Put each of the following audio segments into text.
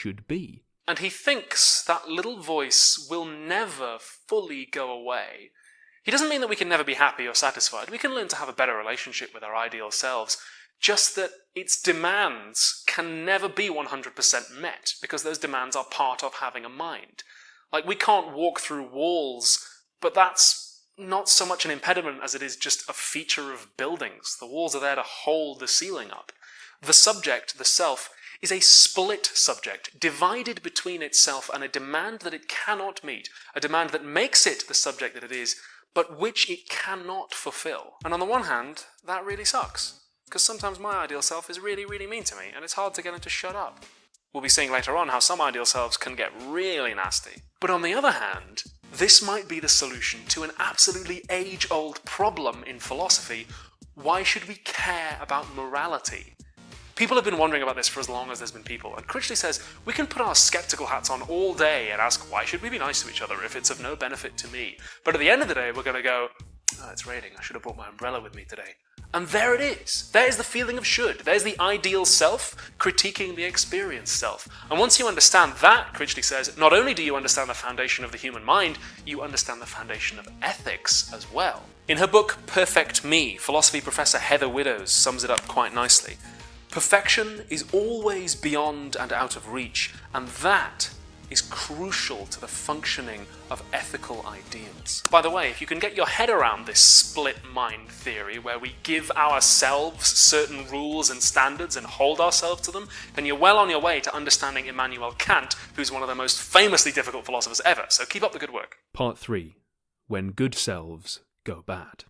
should be. And he thinks that little voice will never fully go away. He doesn't mean that we can never be happy or satisfied. We can learn to have a better relationship with our ideal selves, just that its demands can never be 100% met, because those demands are part of having a mind. Like, we can't walk through walls, but that's not so much an impediment as it is just a feature of buildings. The walls are there to hold the ceiling up. The subject, the self, is a split subject, divided between itself and a demand that it cannot meet, a demand that makes it the subject that it is, but which it cannot fulfill. And on the one hand, that really sucks, because sometimes my ideal self is really, really mean to me, and it's hard to get him to shut up. We'll be seeing later on how some ideal selves can get really nasty. But on the other hand, this might be the solution to an absolutely age-old problem in philosophy. Why should we care about morality? People have been wondering about this for as long as there's been people, and Critchley says we can put our skeptical hats on all day and ask why should we be nice to each other if it's of no benefit to me. But at the end of the day, we're going to go, oh, it's raining, I should have brought my umbrella with me today. And there it is. There's the feeling of should. There's the ideal self critiquing the experienced self. And once you understand that, Critchley says, not only do you understand the foundation of the human mind, you understand the foundation of ethics as well. In her book, Perfect Me, philosophy professor Heather Widdows sums it up quite nicely. Perfection is always beyond and out of reach, and that is crucial to the functioning of ethical ideals. By the way, if you can get your head around this split mind theory, where we give ourselves certain rules and standards and hold ourselves to them, then you're well on your way to understanding Immanuel Kant, who's one of the most famously difficult philosophers ever, so keep up the good work. Part 3. When good selves go bad.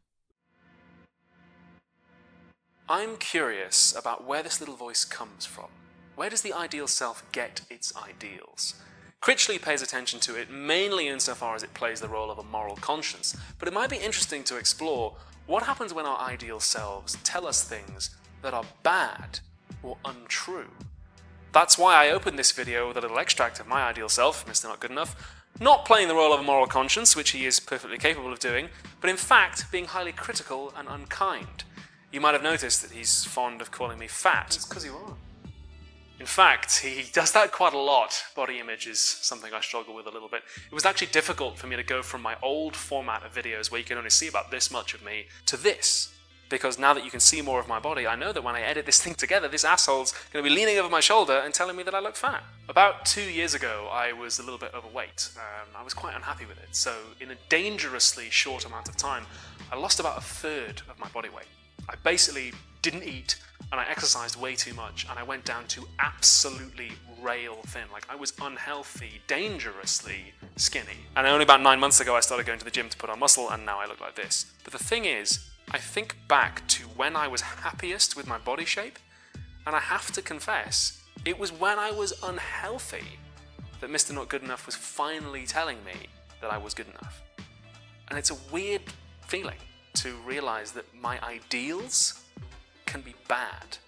I'm curious about where this little voice comes from. Where does the ideal self get its ideals? Critchley pays attention to it mainly insofar as it plays the role of a moral conscience, but it might be interesting to explore what happens when our ideal selves tell us things that are bad or untrue. That's why I opened this video with a little extract of my ideal self, Mr. Not Good Enough, not playing the role of a moral conscience, which he is perfectly capable of doing, but in fact being highly critical and unkind. You might have noticed that he's fond of calling me fat. It's because you are. In fact, he does that quite a lot. Body image is something I struggle with a little bit. It was actually difficult for me to go from my old format of videos where you can only see about this much of me to this. Because now that you can see more of my body, I know that when I edit this thing together, this asshole's going to be leaning over my shoulder and telling me that I look fat. About 2 years ago, I was a little bit overweight. I was quite unhappy with it. So in a dangerously short amount of time, I lost about 1/3 of my body weight. I basically didn't eat, and I exercised way too much, and I went down to absolutely rail thin. Like, I was unhealthy, dangerously skinny. And only about 9 months ago I started going to the gym to put on muscle, and now I look like this. But the thing is, I think back to when I was happiest with my body shape, and I have to confess, it was when I was unhealthy that Mr. Not Good Enough was finally telling me that I was good enough. And it's a weird feeling to realize that my ideals can be bad.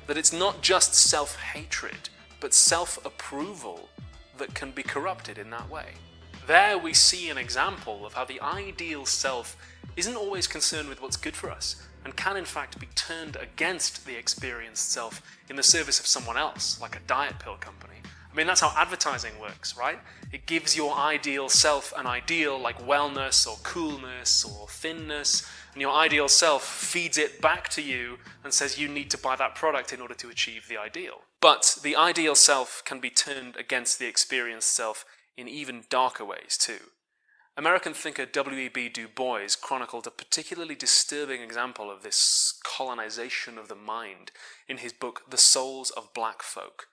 That it's not just self-hatred, but self-approval that can be corrupted in that way. There we see an example of how the ideal self isn't always concerned with what's good for us, and can in fact be turned against the experienced self in the service of someone else, like a diet pill company. I mean, that's how advertising works, right? It gives your ideal self an ideal like wellness or coolness or thinness, and your ideal self feeds it back to you and says you need to buy that product in order to achieve the ideal. But the ideal self can be turned against the experienced self in even darker ways too. American thinker W.E.B. Du Bois chronicled a particularly disturbing example of this colonization of the mind in his book The Souls of Black Folk.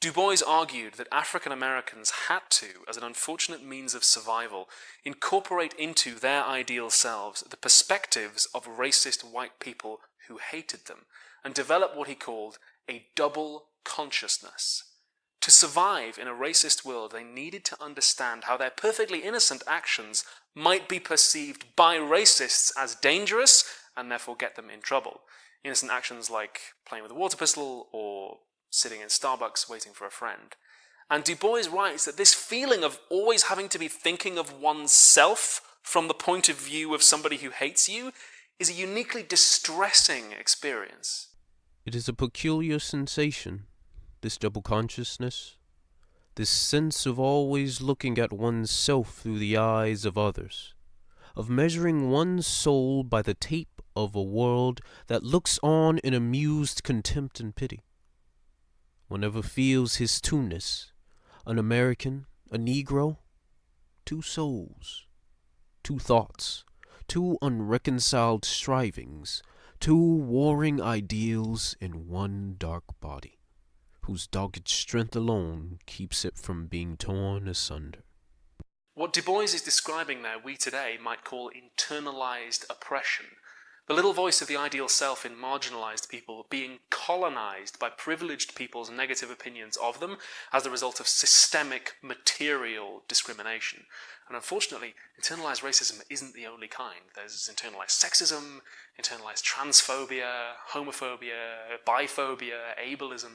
Du Bois argued that African Americans had to, as an unfortunate means of survival, incorporate into their ideal selves the perspectives of racist white people who hated them, and develop what he called a double consciousness. To survive in a racist world, they needed to understand how their perfectly innocent actions might be perceived by racists as dangerous and therefore get them in trouble. Innocent actions like playing with a water pistol or sitting in Starbucks waiting for a friend. And Du Bois writes that this feeling of always having to be thinking of oneself from the point of view of somebody who hates you is a uniquely distressing experience. It is a peculiar sensation, this double consciousness. this sense of always looking at one's self through the eyes of others, of measuring one's soul by the tape of a world that looks on in amused contempt and pity. One ever feels his two-ness, an American, a Negro, two souls, two thoughts, two unreconciled strivings, two warring ideals in one dark body, whose dogged strength alone keeps it from being torn asunder. What Du Bois is describing there, we today might call internalized oppression. The little voice of the ideal self in marginalized people being colonized by privileged people's negative opinions of them as the result of systemic material discrimination. And unfortunately, internalized racism isn't the only kind. There's internalized sexism, internalized transphobia, homophobia, biphobia, ableism.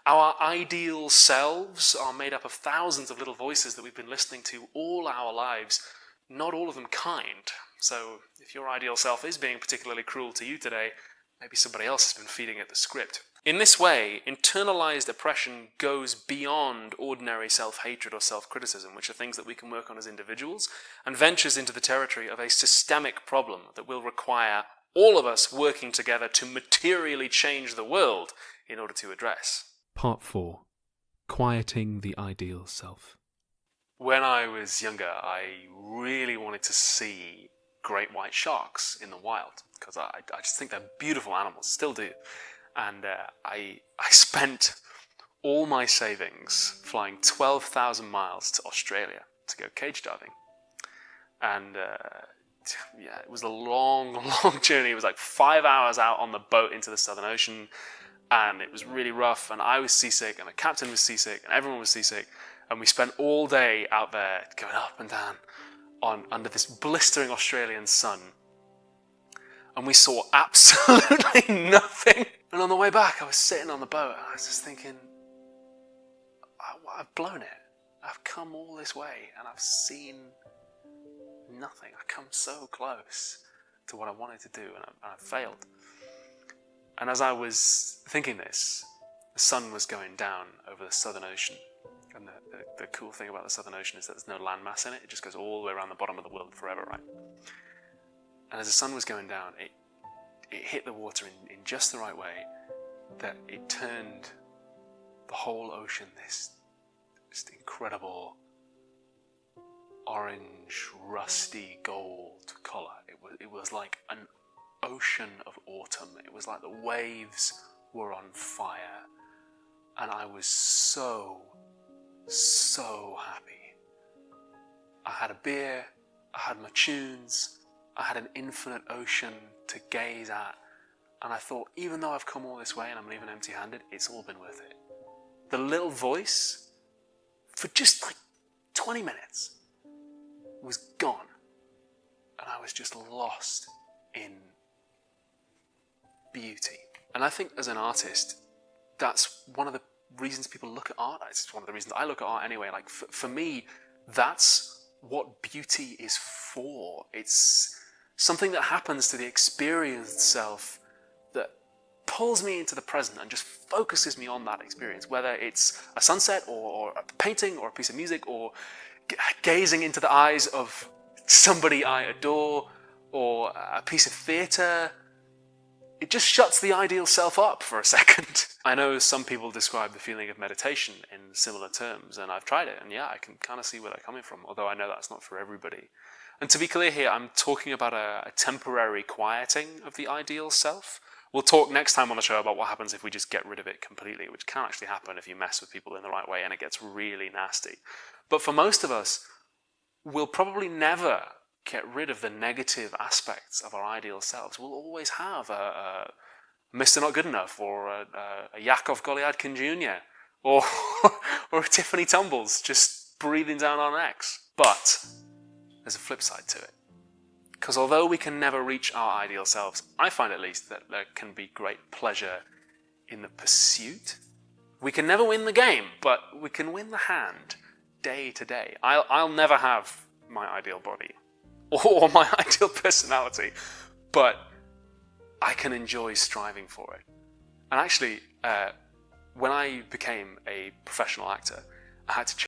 Our ideal selves are made up of thousands of little voices that we've been listening to all our lives, not all of them kind. So if your ideal self is being particularly cruel to you today, maybe somebody else has been feeding it the script. In this way, internalized oppression goes beyond ordinary self-hatred or self-criticism, which are things that we can work on as individuals, and ventures into the territory of a systemic problem that will require all of us working together to materially change the world in order to address. Part 4. Quieting the Ideal Self. When I was younger, I really wanted to see great white sharks in the wild, because I just think they're beautiful animals, still do. And I spent all my savings flying 12,000 miles to Australia to go cage diving. And yeah, it was a long, long journey. It was like 5 hours out on the boat into the Southern Ocean, and it was really rough, and I was seasick, and the captain was seasick, and everyone was seasick, and we spent all day out there going up and down under this blistering Australian sun, and we saw absolutely nothing. And on the way back, I was sitting on the boat, and I was just thinking, I've blown it. I've come all this way, and I've seen nothing. I come so close to what I wanted to do, and I failed. And as I was thinking this, the sun was going down over the Southern Ocean. And the cool thing about the Southern Ocean is that there's no landmass in it. It just goes all the way around the bottom of the world forever, right? And as the sun was going down, it hit the water in just the right way that it turned the whole ocean this incredible orange, rusty gold colour. It was like an ocean of autumn. It was like the waves were on fire. And I was so happy. I had a beer, I had my tunes, I had an infinite ocean to gaze at, and I thought, even though I've come all this way and I'm leaving empty-handed, it's all been worth it. The little voice, for just like 20 minutes, was gone, and I was just lost in beauty. And I think as an artist, that's one of the reasons people look at art. It's one of the reasons I look at art anyway. Like for me, that's what beauty is for. It's something that happens to the experienced self that pulls me into the present and just focuses me on that experience, whether it's a sunset or a painting or a piece of music or gazing into the eyes of somebody I adore or a piece of theatre. It just shuts the ideal self up for a second. I know some people describe the feeling of meditation in similar terms, and I've tried it, and yeah, I can kind of see where they're coming from, although I know that's not for everybody. And to be clear here, I'm talking about a temporary quieting of the ideal self. We'll talk next time on the show about what happens if we just get rid of it completely, which can actually happen if you mess with people in the right way and it gets really nasty. But for most of us, we'll probably never get rid of the negative aspects of our ideal selves. We'll always have a Mr. Not Good Enough, or a Yakov Goliadkin Jr., or a Tiffany Tumbles just breathing down our necks. But there's a flip side to it. Because although we can never reach our ideal selves, I find at least that there can be great pleasure in the pursuit. We can never win the game, but we can win the hand day to day. I'll never have my ideal body or my ideal personality, but I can enjoy striving for it. And actually, when I became a professional actor, I had to